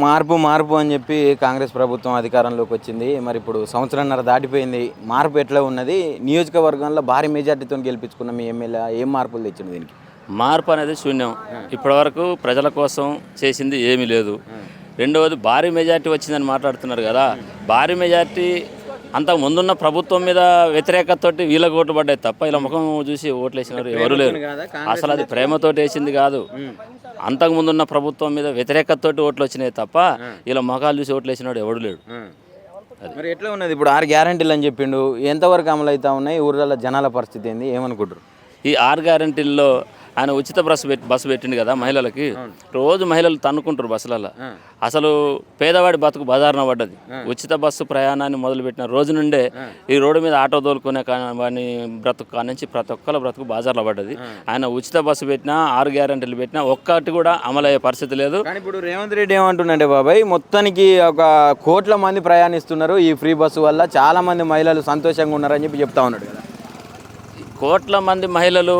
మార్పు మార్పు అని చెప్పి కాంగ్రెస్ ప్రభుత్వం అధికారంలోకి వచ్చింది. మరి ఇప్పుడు సంవత్సరంన్నర దాటిపోయింది. మార్పు ఎట్లా ఉన్నది? నియోజకవర్గంలో భారీ మెజార్టీతో గెలిపించుకున్న మీ ఎమ్మెల్యే ఏం మార్పులు తెచ్చింది దీనికి? మార్పు అనేది శూన్యం. ఇప్పటివరకు ప్రజల కోసం చేసింది ఏమీ లేదు. రెండవది భారీ మెజార్టీ వచ్చిందని మాట్లాడుతున్నారు కదా, భారీ మెజార్టీ అంతకు ముందున్న ప్రభుత్వం మీద వ్యతిరేకతతోటి వీళ్ళకి ఓట్లు పడ్డాయి తప్ప ఇలా ముఖం చూసి ఓట్లు వేసినారు ఎవరు లేరు. అసలు అది ప్రేమతోటి వేసింది కాదు. అంతకు ముందున్న ప్రభుత్వం మీద వ్యతిరేకతతోటి ఓట్లు వచ్చినాయి తప్ప ఇలా ముఖాలు చూసి ఓట్లు వేసినాడు ఎవడు లేడు. మరి ఎట్లా ఉన్నది ఇప్పుడు 6 గ్యారెంటీలు అని చెప్పిండు, ఎంతవరకు అమలు అవుతా ఉన్నాయి? ఊర్లలో జనాల పరిస్థితి ఏంది, ఏమనుకుంటారు? ఈ 6 గ్యారెంటీల్లో ఆయన ఉచిత బస్సు పెట్టిండు కదా మహిళలకి. రోజు మహిళలు తన్నుకుంటారు బస్సులలో. అసలు పేదవాడి బతుకు బజారున పడ్డది. ఉచిత బస్సు ప్రయాణాన్ని మొదలుపెట్టిన రోజు నుండే ఈ రోడ్డు మీద ఆటో తోలుకునే వాడిని బ్రతుకు కానించి ప్రతి ఒక్కళ్ళ బ్రతుకు బజార్లో పడ్డది. ఆయన ఉచిత బస్సు పెట్టినా 6 గ్యారెంటీలు పెట్టినా ఒక్కటి కూడా అమలయ్యే పరిస్థితి లేదు. కానీ ఇప్పుడు రేవంత్ రెడ్డి ఏమంటుండే బాబాయ్, మొత్తానికి ఒక కోట్ల మంది ప్రయాణిస్తున్నారు ఈ ఫ్రీ బస్సు వల్ల, చాలా మంది మహిళలు సంతోషంగా ఉన్నారని చెప్పి చెప్తా ఉన్నాడు కదా. కోట్ల మంది మహిళలు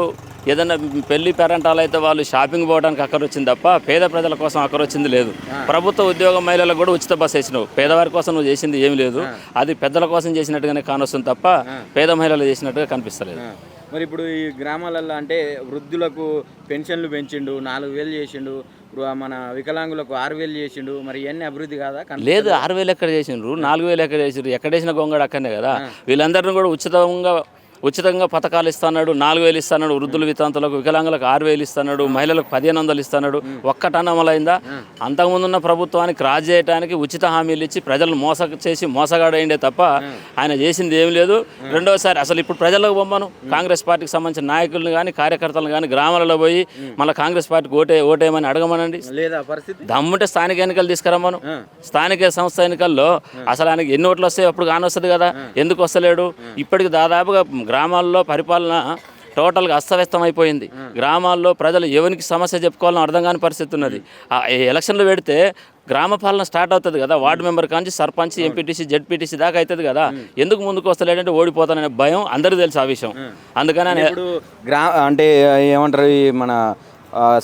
ఏదైనా పెళ్లి పేరెంటాలు అయితే వాళ్ళు షాపింగ్ పోవడానికి అక్కడ వచ్చింది తప్ప పేద ప్రజల కోసం అక్కడ వచ్చింది లేదు. ప్రభుత్వ ఉద్యోగ మహిళలకు కూడా ఉచిత బస్సు వేసినావు, పేదవారి కోసం నువ్వు చేసింది ఏమి లేదు. అది పెద్దల కోసం చేసినట్టుగానే కానొస్తుంది తప్ప పేద మహిళలు చేసినట్టుగా కనిపిస్తలేదు. మరి ఇప్పుడు ఈ గ్రామాలలో అంటే వృద్ధులకు పెన్షన్లు పెంచిండు, 4,000 చేసిండు, మన వికలాంగులకు 6,000 చేసిండు. మరి ఇవన్నీ అభివృద్ధి కాదా? లేదు, 6,000 ఎక్కడ చేసిండ్రు, 4,000 ఎక్కడ చేసిండ్రు? ఎక్కడ వేసిన గొంగడు అక్కడనే కదా. వీళ్ళందరినీ కూడా ఉచితంగా పథకాలు ఇస్తున్నాడు. 4,000 ఇస్తున్నాడు, వృద్ధుల వితంతులకు వికలాంగులకు 6,000 ఇస్తున్నాడు, మహిళలకు 1,500 ఇస్తున్నాడు. ఒక్కటన్న అమలైందా? అంతకుముందున్న ప్రభుత్వానికి రాజు చేయడానికి ఉచిత హామీలు ఇచ్చి ప్రజలను మోసగాడైండే తప్ప ఆయన చేసింది ఏమి లేదు. రెండోసారి అసలు ఇప్పుడు ప్రజలకు బొమ్మను కాంగ్రెస్ పార్టీకి సంబంధించిన నాయకులను కానీ కార్యకర్తలను కానీ గ్రామాలలో పోయి మళ్ళీ కాంగ్రెస్ పార్టీకి ఓటేయమని అడగమనండి. దమ్ముంటే స్థానిక ఎన్నికలు తీసుకురమ్మను. స్థానిక సంస్థ ఎన్నికల్లో అసలు ఆయనకి ఎన్ని ఓట్లు వస్తాయి అప్పుడు కానొస్తుంది కదా, ఎందుకు వస్తలేడు? ఇప్పటికి దాదాపుగా గ్రామాల్లో పరిపాలన టోటల్గా అస్తవ్యస్తం అయిపోయింది. గ్రామాల్లో ప్రజలు ఎవరికి సమస్య చెప్పుకోవాలని అర్థం కాని పరిస్థితి ఉన్నది. ఎలక్షన్లు పెడితే గ్రామ పాలన స్టార్ట్ అవుతుంది కదా, వార్డు మెంబర్ కాంచి సర్పంచ్, ఎంపీటీసీ, జెడ్పీటీసీ దాకా అవుతుంది కదా. ఎందుకు ముందుకు వస్తలేడంటే ఓడిపోతాననే భయం అందరికీ తెలుసు ఆ విషయం. అందుకని ఇప్పుడు అంటే ఏమంటారు, ఈ మన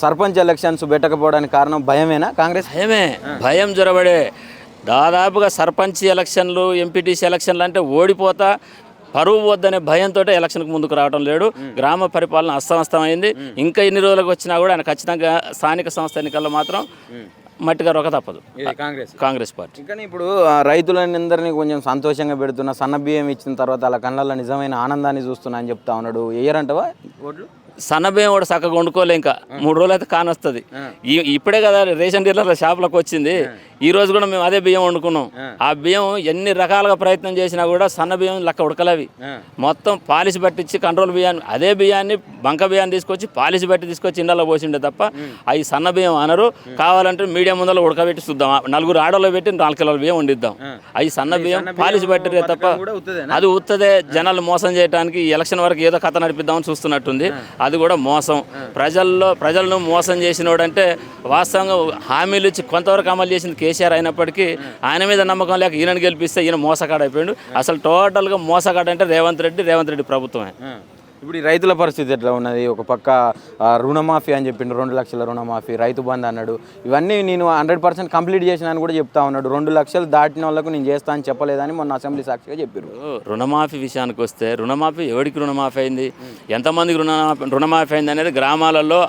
సర్పంచ్ ఎలక్షన్స్ పెట్టకపోవడానికి కారణం భయమేనా? కాంగ్రెస్ భయం జొరబడే. దాదాపుగా సర్పంచ్ ఎలక్షన్లు, ఎంపీటీసీ ఎలక్షన్లు అంటే ఓడిపోతా పరువు వద్దనే భయంతో ఎలక్షన్కి ముందుకు రావడం లేడు. గ్రామ పరిపాలన అస్తమస్తమైంది. ఇంకా ఎన్ని రోజులకు వచ్చినా కూడా ఆయన ఖచ్చితంగా స్థానిక సంస్థ ఎన్నికల్లో మాత్రం మట్టిగా రొక తప్పదు కాంగ్రెస్ పార్టీ. కానీ ఇప్పుడు రైతులందరినీ కొంచెం సంతోషంగా పెడుతున్నా, సన్న బియ్యం ఇచ్చిన తర్వాత అలా కళ్ళల్లో నిజమైన ఆనందాన్ని చూస్తున్నా అని చెప్తా ఉన్నాడు. వేయరంటవా ఓట్లు? సన్నబియ్యం కూడా చక్కగా వండుకోలే, ఇంకా 3 రోజులు అయితే కానొస్తుంది. ఇప్పుడే కదా రేషన్ డీలర్ల షాపులకు వచ్చింది. ఈ రోజు కూడా మేము అదే బియ్యం వండుకున్నాం. ఆ బియ్యం ఎన్ని రకాలుగా ప్రయత్నం చేసినా కూడా సన్న బియ్యం లెక్క ఉడకలేవి. మొత్తం పాలిష్ పట్టించి కంట్రోల్ బియ్యాన్ని, అదే బియ్యాన్ని బంక బియ్యాన్ని తీసుకొచ్చి పాలిష్ పట్టి తీసుకొచ్చి ఇండలో పోసిండే తప్ప అవి సన్న బియ్యం అనరు. కావాలంటే మీడియం ముందర ఉడకబెట్టి చూద్దాం, 4 ఆడలో పెట్టి 4 కిలోల బియ్యం వండిద్దాం. అవి సన్న బియ్యం పాలిష్ పట్టిరే తప్ప అది ఉత్తదే. జనాలు మోసం చేయడానికి ఎలక్షన్ వరకు ఏదో కథ నడిపిద్దామని చూస్తున్నట్టుంది. అది కూడా మోసం. ప్రజలను మోసం చేసినోడంటే వాస్తవంగా హామీలు ఇచ్చి కొంతవరకు అమలు చేసింది కేసీఆర్ అయినప్పటికీ ఆయన మీద నమ్మకం లేక ఈయనను గెలిపిస్తే ఈయన మోసగాడు అయిపోయాడు. అసలు టోటల్గా మోసగాడు అంటే రేవంత్ రెడ్డి ప్రభుత్వమే. ఇప్పుడు ఈ రైతుల పరిస్థితి ఎట్లా ఉన్నది? ఒక పక్క రుణమాఫీ అని చెప్పిండు, 2 లక్షల రుణమాఫీ, రైతు బంధు అన్నాడు. ఇవన్నీ నేను 100% కంప్లీట్ చేసినాను కూడా చెప్తా ఉన్నాడు. 2 లక్షలు దాటిన వాళ్ళకు నేను చేస్తా అని చెప్పలేదని మొన్న అసెంబ్లీ సాక్షిగా చెప్పారు. రుణమాఫీ విషయానికి వస్తే రుణమాఫీ ఎవరికి రుణమాఫీ అయింది, ఎంతమందికి రుణమాఫీ అయింది అనేది గ్రామాలలో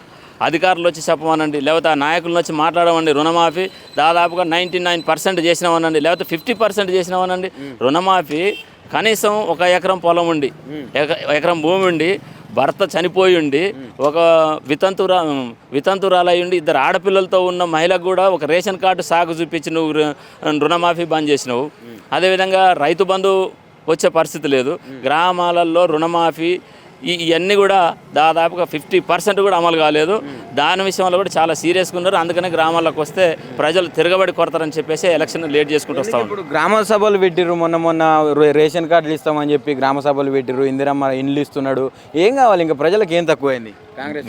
అధికారులు వచ్చి చెప్పమనండి, లేకపోతే ఆ నాయకులను వచ్చి మాట్లాడమండి. రుణమాఫీ దాదాపుగా 99% చేసినామనండి, లేకపోతే 50% చేసినామనండి. రుణమాఫీ కనీసం 1 ఎకరం పొలం ఉండి, ఎకరం భూమి ఉండి, భర్త చనిపోయి ఉండి, ఒక వితంతురాలై ఉండి 2 ఆడపిల్లలతో ఉన్న మహిళకు కూడా ఒక రేషన్ కార్డు సాగు చూపించి నువ్వు రుణమాఫీ బంద్ చేసినావు. అదేవిధంగా రైతు బంధు వచ్చే పరిస్థితి లేదు. గ్రామాలలో రుణమాఫీ ఇవన్నీ కూడా దాదాపుగా 50% కూడా అమలు కాలేదు. దాని విషయంలో కూడా చాలా సీరియస్గా ఉన్నారు. అందుకనే గ్రామాల్లోకి వస్తే ప్రజలు తిరగబడి కొడతారని చెప్పేసి ఎలక్షన్ లేట్ చేసుకుంటూ వస్తా ఉన్నారు. ఇప్పుడు గ్రామ సభలు పెట్టిర్రు, మొన్న రేషన్ కార్డులు ఇస్తామని చెప్పి గ్రామ సభలు పెట్టిర్రు, ఇందిరమ్మ ఇండ్లు ఇస్తున్నాడు. ఏం కావాలి ఇంకా ప్రజలకు? ఏం తక్కువైంది?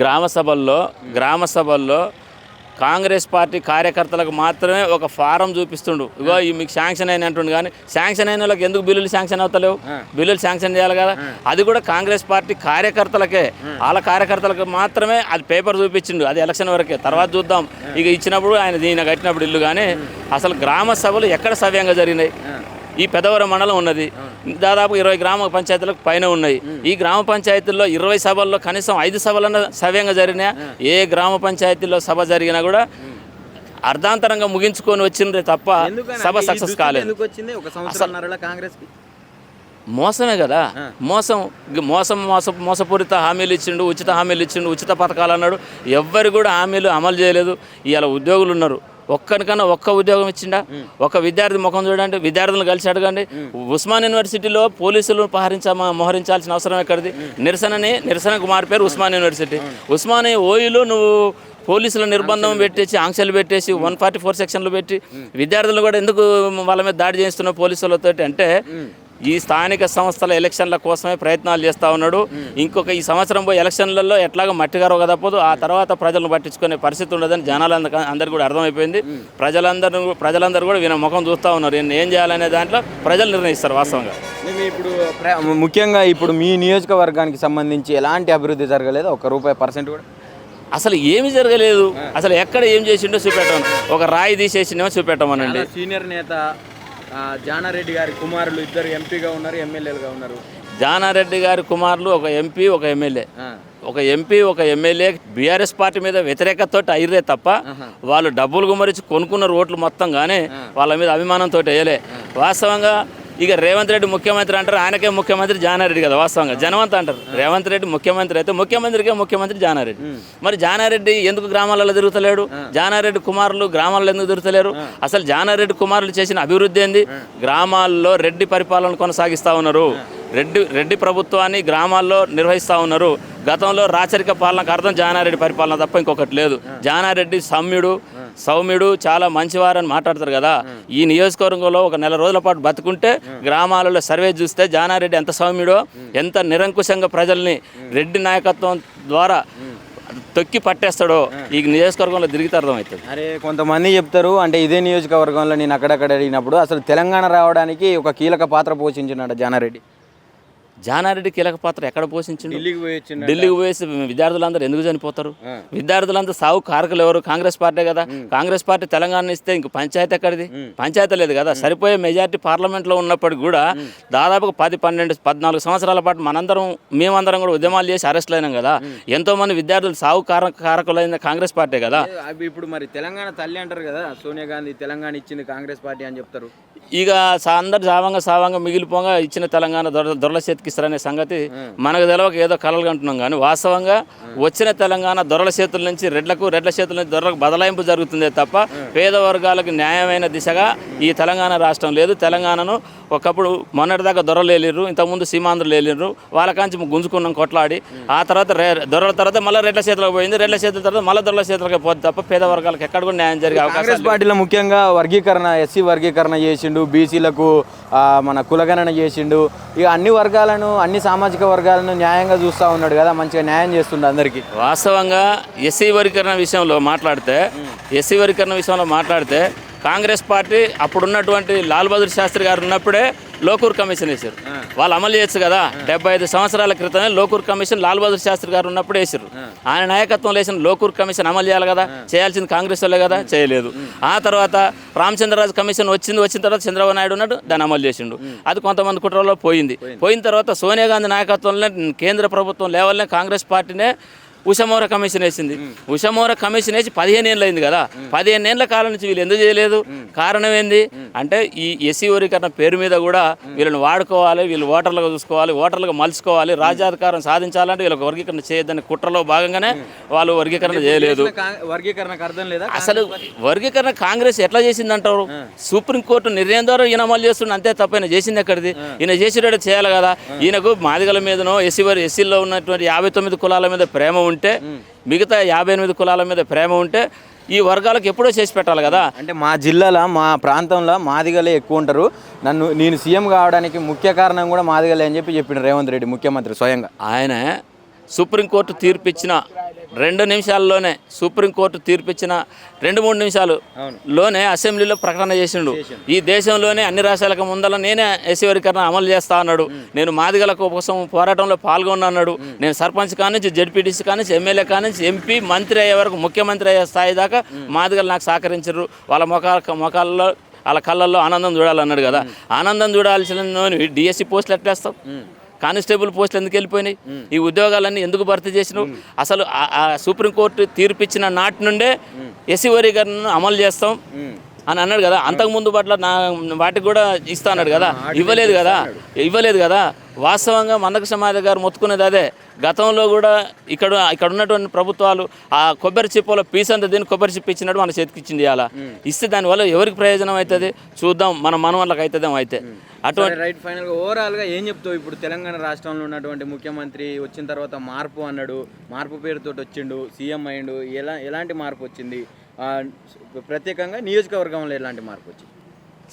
గ్రామ సభల్లో కాంగ్రెస్ పార్టీ కార్యకర్తలకు మాత్రమే ఒక ఫారం చూపిస్తుండు, ఇగో ఈ మీకు శాంక్షన్ అయిన అంటుండు. కానీ శాంక్షన్ అయిన వాళ్ళకి ఎందుకు బిల్లులు శాంక్షన్ అవుతలేవు? బిల్లులు శాంక్షన్ చేయాలి కదా. అది కూడా కాంగ్రెస్ పార్టీ కార్యకర్తలకే, వాళ్ళ కార్యకర్తలకు మాత్రమే అది పేపర్ చూపించిండు. అది ఎలక్షన్ వరకే, తర్వాత చూద్దాం. ఇక ఇచ్చినప్పుడు ఈయన కట్టినప్పుడు ఇల్లు. కానీ అసలు గ్రామ సభలు ఎక్కడ సవ్యంగా జరిగినాయి? ఈ పెదవరం మండలం ఉన్నది, దాదాపు 20 గ్రామ పంచాయతీలకు పైన ఉన్నాయి. ఈ గ్రామ పంచాయతీల్లో 20 సభల్లో కనీసం 5 సభలన్నా సవ్యంగా జరిగినాయా? ఏ గ్రామ పంచాయతీలో సభ జరిగినా కూడా అర్ధాంతరంగా ముగించుకొని వచ్చిండ్రే తప్ప సభ సక్సెస్ కాలేదు. మోసమే కదా, మోసపూరిత హామీలు ఇచ్చిండు, ఉచిత హామీలు ఇచ్చిండు, ఉచిత పథకాలు అన్నాడు. ఎవ్వరు కూడా హామీలు అమలు చేయలేదు. ఇవాళ ఉద్యోగులు ఉన్నారు, ఒక్కరికన్నా ఒక్క ఉద్యోగం ఇచ్చిండా? ఒక విద్యార్థి ముఖం చూడండి, విద్యార్థులను కలిసి అడగండి. ఉస్మాన్ యూనివర్సిటీలో పోలీసులు మోహరించాల్సిన అవసరం ఎక్కడిది? నిరసనకు మారిపోయారు ఉస్మాన్ యూనివర్సిటీ. ఉస్మాన్ ఓయూలో నువ్వు పోలీసుల నిర్బంధం పెట్టేసి, ఆంక్షలు పెట్టేసి, 144 సెక్షన్లు పెట్టి విద్యార్థులు కూడా ఎందుకు వాళ్ళ మీద దాడి చేస్తున్నావు పోలీసులతో అంటే ఈ స్థానిక సంస్థల ఎలక్షన్ల కోసమే ప్రయత్నాలు చేస్తూ ఉన్నాడు. ఇంకొక ఈ సంవత్సరం పోయి ఎలక్షన్లలో ఎట్లాగో మట్టిగారో కదపోదు, ఆ తర్వాత ప్రజలను పట్టించుకునే పరిస్థితి ఉండదని జనాలందరికీ కూడా అర్థమైపోయింది. ప్రజలందరూ కూడా వీళ్ళ ముఖం చూస్తూ ఉన్నారు. ఏం చేయాలనే దాంట్లో ప్రజలు నిర్ణయిస్తారు వాస్తవంగా. ఇప్పుడు ముఖ్యంగా ఇప్పుడు మీ నియోజకవర్గానికి సంబంధించి ఎలాంటి అభివృద్ధి జరగలేదు, ₹1 కూడా అసలు ఏమి జరగలేదు. అసలు ఎక్కడ ఏం చేసిండో చూపెట్టాను. ఒక రాయి తీసేసిండేమో చూపెట్టామనండి. సీనియర్ నేత జానారెడ్డి గారి కుమారులు ఇద్దరు ఎంపీగా ఉన్నారు, ఎమ్మెల్యేలుగా ఉన్నారు. జానారెడ్డి గారి కుమారులు ఒక ఎంపీ, ఒక ఎమ్మెల్యే. ఒక ఎంపీ, ఒక ఎమ్మెల్యే బీఆర్ఎస్ పార్టీ మీద వ్యతిరేకతతో అయ్యిరే తప్ప వాళ్ళు డబ్బులు గుమ్మరించి కొనుక్కున్న ఓట్లు మొత్తం కానీ వాళ్ళ మీద అభిమానంతో వేయలే. వాస్తవంగా ఇక రేవంత్ రెడ్డి ముఖ్యమంత్రి అంటారు, ఆయనకే ముఖ్యమంత్రి జానారెడ్డి కదా. వాస్తవంగా జనమంతా అంటారు రేవంత్ రెడ్డి ముఖ్యమంత్రి అయితే ముఖ్యమంత్రికే ముఖ్యమంత్రి జానారెడ్డి. మరి జానారెడ్డి ఎందుకు గ్రామాలలో తిరుగుతలేడు? జానారెడ్డి కుమారులు గ్రామాల్లో ఎందుకు తిరుగుతలేరు? అసలు జానారెడ్డి కుమారులు చేసిన అభివృద్ధి ఏంది? గ్రామాల్లో రెడ్డి పరిపాలన కొనసాగిస్తూ ఉన్నారు. రెడ్డి ప్రభుత్వాన్ని గ్రామాల్లో నిర్వహిస్తూ ఉన్నారు. గతంలో రాచరిక పాలనకు అర్థం జానారెడ్డి పరిపాలన తప్ప ఇంకొకటి లేదు. జానారెడ్డి సౌమ్యుడు, చాలా మంచివారని మాట్లాడతారు కదా. ఈ నియోజకవర్గంలో ఒక నెల రోజుల పాటు బతుకుంటే గ్రామాలలో సర్వే చూస్తే జానారెడ్డి ఎంత సౌమ్యుడో, ఎంత నిరంకుశంగా ప్రజల్ని రెడ్డి నాయకత్వం ద్వారా తొక్కి పట్టేస్తాడో ఈ నియోజకవర్గంలో తిరిగితే అర్థమవుతుంది. అరే కొంతమంది చెప్తారు, అంటే ఇదే నియోజకవర్గంలో నేను అక్కడక్కడ అడిగినప్పుడు అసలు తెలంగాణ రావడానికి ఒక కీలక పాత్ర పోషించినాడు జానారెడ్డి కీలక పాత్ర ఎక్కడ పోషించిండు? ఢిల్లీకి పోయేసి విద్యార్థులందరూ ఎందుకు చనిపోతారు? విద్యార్థులంతా సాగు కారకులు ఎవరు? కాంగ్రెస్ పార్టీ కదా. కాంగ్రెస్ పార్టీ తెలంగాణ ఇస్తే ఇంక పంచాయతీ ఎక్కడిది? పంచాయతీ లేదు కదా. సరిపోయే మెజార్టీ పార్లమెంట్లో ఉన్నప్పటికీ కూడా దాదాపు 10, 12, 14 సంవత్సరాల పాటు మేమందరం కూడా ఉద్యమాలు చేసి అరెస్ట్లు అయినాం కదా. ఎంతో మంది విద్యార్థులు సాగు కారకులైన కాంగ్రెస్ పార్టీ కదా. ఇప్పుడు మరి తెలంగాణ తల్లి అంటారు కదా, సోనియా గాంధీ తెలంగాణ ఇచ్చింది కాంగ్రెస్ పార్టీ అని చెప్తారు. ఇక అందరు సావంగా మిగిలిపోగా ఇచ్చిన తెలంగాణ దొరల చేతికి ఇస్తారనే సంగతి మనకు తెలవక ఏదో కలలు అంటున్నాం. కానీ వాస్తవంగా వచ్చిన తెలంగాణ దొరల చేతుల నుంచి రెడ్ల చేతుల నుంచి దొరలకు బదలాయింపు జరుగుతుందే తప్ప పేద వర్గాలకు న్యాయమైన దిశగా ఈ తెలంగాణ రాష్ట్రం లేదు. తెలంగాణను ఒకప్పుడు మొన్నటిదాకా దొరలు వెళ్ళిర్రు, ఇంతకుముందు సీమాంధ్రులు వెళ్ళిర్రు, వాళ్ళకాంచి గుంజుకున్నాం కొట్లాడి. ఆ తర్వాత దొరల తర్వాత మళ్ళీ రెడ్ల చేతులకు పోయింది, రెడ్ల చేతుల తర్వాత మళ్ళీ దొరల చేతులకే పోతుంది తప్ప పేద వర్గాలకు ఎక్కడ కూడా న్యాయం జరిగే అవకాశం. కాంగ్రెస్ పార్టీలో ముఖ్యంగా ఎస్సీ వర్గీకరణ చేసిండు, బీసీలకు మన కులగణన చేసిండు. ఇక అన్ని సామాజిక వర్గాలను న్యాయంగా చూస్తూ ఉన్నాడు కదా, మంచిగా న్యాయం చేస్తుండే అందరికీ. వాస్తవంగా ఎస్సీ వర్గీకరణ విషయంలో మాట్లాడితే కాంగ్రెస్ పార్టీ అప్పుడున్నటువంటి లాల్ బహదూర్ శాస్త్రి గారు ఉన్నప్పుడే లోకూర్ కమిషన్ వేసారు. వాళ్ళు అమలు చేయొచ్చు కదా. 75 సంవత్సరాల క్రితమే లోకూర్ కమిషన్ లాల్ బహదూర్ శాస్త్రి గారు ఉన్నప్పుడు వేసారు. ఆయన నాయకత్వంలో వేసిన లోకూర్ కమిషన్ అమలు చేయాలి కదా. చేయాల్సింది కాంగ్రెస్ వాళ్ళే కదా, చేయలేదు. ఆ తర్వాత రామచంద్రరాజు కమిషన్ వచ్చిన తర్వాత చంద్రబాబు నాయుడు ఉన్నాడు, దాన్ని అమలు చేసిండు. అది కొంతమంది కుట్రలో పోయిన తర్వాత సోనియా గాంధీ నాయకత్వంలో కేంద్ర ప్రభుత్వం లెవెల్నే కాంగ్రెస్ పార్టీనే ఉషమోర కమిషన్ వేసింది. ఉషమోర కమిషన్ వేసి 15 ఏళ్ళు అయింది కదా. 15 ఏళ్ల కాలం నుంచి వీళ్ళు ఎందుకు చేయలేదు? కారణం ఏంది అంటే ఈ ఎస్సీ వర్గీకరణ పేరు మీద కూడా వీళ్ళని వాడుకోవాలి, వీళ్ళు ఓటర్లుగా చూసుకోవాలి, ఓటర్లుగా మలుచుకోవాలి, రాజ్యాధికారం సాధించాలంటే వీళ్ళకి వర్గీకరణ చేయొద్దని కుట్రలో భాగంగానే వాళ్ళు వర్గీకరణ చేయలేదు. అసలు వర్గీకరణ కాంగ్రెస్ ఎట్లా చేసింది అంటారు? సుప్రీంకోర్టు నిర్ణయం ద్వారా ఈయన అమలు చేస్తుండే, అంతే తప్ప ఈయన చేసింది ఎక్కడిది? ఈయన చేసేటట్టు చేయాలి కదా. ఈయనకు మాదిగల మీదనో ఎస్సీలో ఉన్నటువంటి 59 కులాల మీద ప్రేమ ఉంటే, మిగతా 58 కులాల మీద ప్రేమ ఉంటే ఈ వర్గాలకు ఎప్పుడో చేసి పెట్టాలి కదా. అంటే మా జిల్లాలో మా ప్రాంతంలో మాదిగలే ఎక్కువ ఉంటారు, నేను సీఎం కావడానికి ముఖ్య కారణం కూడా మాదిగలే అని చెప్పిండు రేవంత్ రెడ్డి ముఖ్యమంత్రి స్వయంగా. ఆయన సుప్రీంకోర్టు తీర్పిచ్చిన 2 నిమిషాల్లోనే సుప్రీంకోర్టు తీర్పిచ్చిన 2-3 నిమిషాలులోనే అసెంబ్లీలో ప్రకటన చేసిండు. ఈ దేశంలోనే అన్ని రాష్ట్రాలకు ముందల నేనే ఎస్సీ వర్గీకరణ అమలు చేస్తా అన్నాడు. నేను మాదిగల కోసం పోరాటంలో పాల్గొన్నా అన్నాడు. నేను సర్పంచ్ కానించి, జెడ్పీటీసీ కానించి, ఎమ్మెల్యే కానించి, ఎంపీ, మంత్రి అయ్యే వరకు, ముఖ్యమంత్రి అయ్యే స్థాయి దాకా మాదిగలు నాకు సహకరించారు. వాళ్ళ మొఖాల్లో వాళ్ళ కళ్ళల్లో ఆనందం చూడాలన్నాడు కదా. ఆనందం చూడాల్సిన డిఎస్సి పోస్టులు ఎట్లేస్తావు? కానిస్టేబుల్ పోస్టులు ఎందుకు వెళ్ళిపోయినాయి? ఈ ఉద్యోగాలన్నీ ఎందుకు భర్తీ చేసినావు? అసలు ఆ సుప్రీంకోర్టు తీర్పిచ్చిన నాటి నుండే ఎస్సీ వర్గీకరణను అమలు చేస్తాం అని అన్నాడు కదా. అంతకుముందు పట్ల వాటికి కూడా ఇస్తా అన్నాడు కదా, ఇవ్వలేదు కదా. వాస్తవంగా మందకృష్ణ మాదిగ గారు మొత్తుకునేది అదే. గతంలో కూడా ఇక్కడ ఉన్నటువంటి ప్రభుత్వాలు ఆ కొబ్బరి చిప్పలో పీస్ అంతా దీన్ని కొబ్బరి చిప్ప ఇచ్చినట్టు మన చేతికిచ్చింది. అలా ఇస్తే దానివల్ల ఎవరికి ప్రయోజనం అవుతుంది చూద్దాం, మన వాళ్ళకి అవుతుందేమో. అయితే అటువంటి రైట్. ఫైనల్గా ఓవరాల్గా ఏం చెప్తావు? ఇప్పుడు తెలంగాణ రాష్ట్రంలో ఉన్నటువంటి ముఖ్యమంత్రి వచ్చిన తర్వాత మార్పు అన్నాడు, మార్పు పేరుతో వచ్చిండు, సీఎం అయ్యిండు. ఎలాంటి మార్పు వచ్చింది? ప్రత్యేకంగా నియోజకవర్గంలో ఎలాంటి మార్పు వచ్చింది?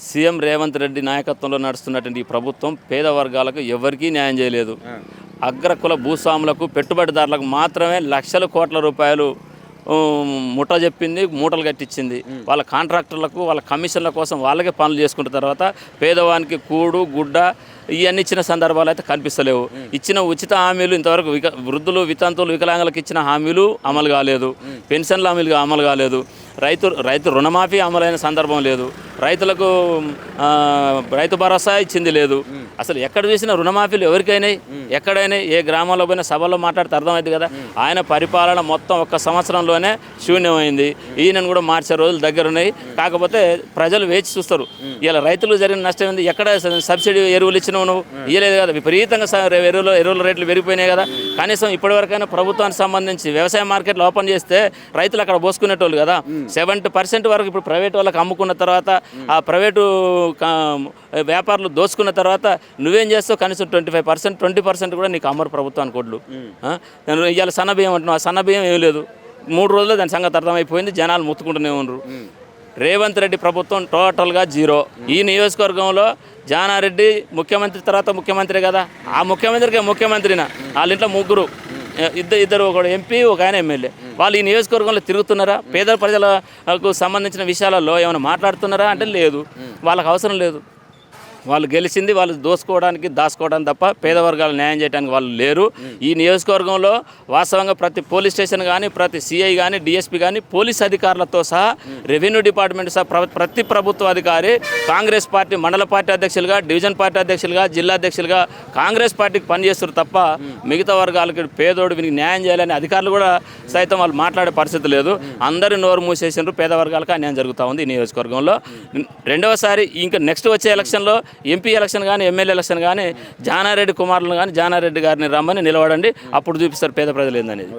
సీఎం రేవంత్ రెడ్డి నాయకత్వంలో నడుస్తున్నటువంటి ఈ ప్రభుత్వం పేద వర్గాలకు ఎవరికీ న్యాయం చేయలేదు. అగ్రకుల భూస్వాములకు, పెట్టుబడిదారులకు మాత్రమే లక్షల కోట్ల రూపాయలు ముఠ చెప్పింది, మూటలు కట్టించింది. వాళ్ళ కాంట్రాక్టర్లకు, వాళ్ళ కమిషన్ల కోసం వాళ్ళకే పనులు చేసుకున్న తర్వాత పేదవానికి కూడు, గుడ్డ ఇవన్నీ ఇచ్చిన సందర్భాలు అయితే కనిపిస్తలేవు. ఇచ్చిన ఉచిత హామీలు ఇంతవరకు వృద్ధులు, వితంతువులు, వికలాంగులకు ఇచ్చిన హామీలు అమలు కాలేదు. పెన్షన్ల హామీలు అమలు కాలేదు. రైతు రుణమాఫీ అమలైన సందర్భం లేదు. రైతులకు రైతు భరోసా ఇచ్చింది లేదు. అసలు ఎక్కడ చూసినా రుణమాఫీలు ఎవరికైనా, ఎక్కడైనా ఏ గ్రామంలో పోయినా సభల్లో మాట్లాడితే అర్థమైంది కదా. ఆయన పరిపాలన మొత్తం 1 సంవత్సరంలోనే శూన్యమైంది. ఈయనను కూడా మార్చే రోజులు దగ్గరున్నాయి. కాకపోతే ప్రజలు వేచి చూస్తారు. ఇలా రైతులకు జరిగిన నష్టం ఏంది? ఎక్కడ సబ్సిడీ ఎరువులు ఇచ్చినావు నువ్వు? ఇవ్వలేదు కదా. విపరీతంగా ఎరువుల రేట్లు పెరిగిపోయినాయి కదా. కనీసం ఇప్పటివరకైనా ప్రభుత్వానికి సంబంధించి వ్యవసాయ మార్కెట్లు ఓపెన్ చేస్తే రైతులు అక్కడ పోసుకునేటోళ్ళు కదా. 70% వరకు ఇప్పుడు ప్రైవేట్ వాళ్ళకి అమ్ముకున్న తర్వాత, ఆ ప్రైవేటు వ్యాపారులు దోచుకున్న తర్వాత నువ్వేం చేస్తావు? కనీసం 25%, 20% కూడా నీకు అమ్మరు ప్రభుత్వానికి కొడ్లు. ఇవాళ సన్నబియ్యం అంటున్నావు, ఆ సన్నబియ్యం ఏం లేదు. 3 రోజుల్లో దాని సంగతి అర్థమైపోయింది. జనాలు ముత్తుకుంటూనే ఉన్నారు. రేవంత్ రెడ్డి ప్రభుత్వం టోటల్గా జీరో. ఈ నియోజకవర్గంలో జానారెడ్డి ముఖ్యమంత్రి తర్వాత ముఖ్యమంత్రి కదా. ఆ ముఖ్యమంత్రినా వాళ్ళ ఇంట్లో 3, ఇద్దరు, ఒక ఎంపీ, ఒక ఆయన ఎమ్మెల్యే. వాళ్ళు ఈ నియోజకవర్గంలో తిరుగుతున్నారా? పేద ప్రజలకు సంబంధించిన విషయాలలో ఏమైనా మాట్లాడుతున్నారా అంటే లేదు. వాళ్ళకి అవసరం లేదు. వాళ్ళు గెలిచింది వాళ్ళు దోసుకోవడానికి, దాచుకోవడానికి తప్ప పేద వర్గాలు న్యాయం చేయడానికి వాళ్ళు లేరు. ఈ నియోజకవర్గంలో వాస్తవంగా ప్రతి పోలీస్ స్టేషన్ కానీ, ప్రతి సిఐ కానీ, డిఎస్పీ కానీ, పోలీస్ అధికారులతో సహా, రెవెన్యూ డిపార్ట్మెంట్ సహా ప్రతి ప్రభుత్వ అధికారి కాంగ్రెస్ పార్టీ మండల పార్టీ అధ్యక్షులుగా, డివిజన్ పార్టీ అధ్యక్షులుగా, జిల్లా అధ్యక్షులుగా కాంగ్రెస్ పార్టీకి పనిచేస్తారు తప్ప మిగతా వర్గాలకి పేదోడు వీనికి న్యాయం చేయాలని అధికారులు కూడా సైతం వాళ్ళు మాట్లాడే పరిస్థితి లేదు. అందరూ నోరు మూసేసినారు. పేద వర్గాలకు అన్యాయం జరుగుతూ ఉంది ఈ నియోజకవర్గంలో. రెండవసారి ఇంకా నెక్స్ట్ వచ్చే ఎలక్షన్లో ఎంపీ ఎలక్షన్ కానీ, ఎమ్మెల్యే ఎలక్షన్ కానీ జానారెడ్డి కుమారులను కానీ జానారెడ్డి గారిని రమ్మని నిలబడండి. అప్పుడు చూపిస్తారు పేద ప్రజలు ఏందనేది.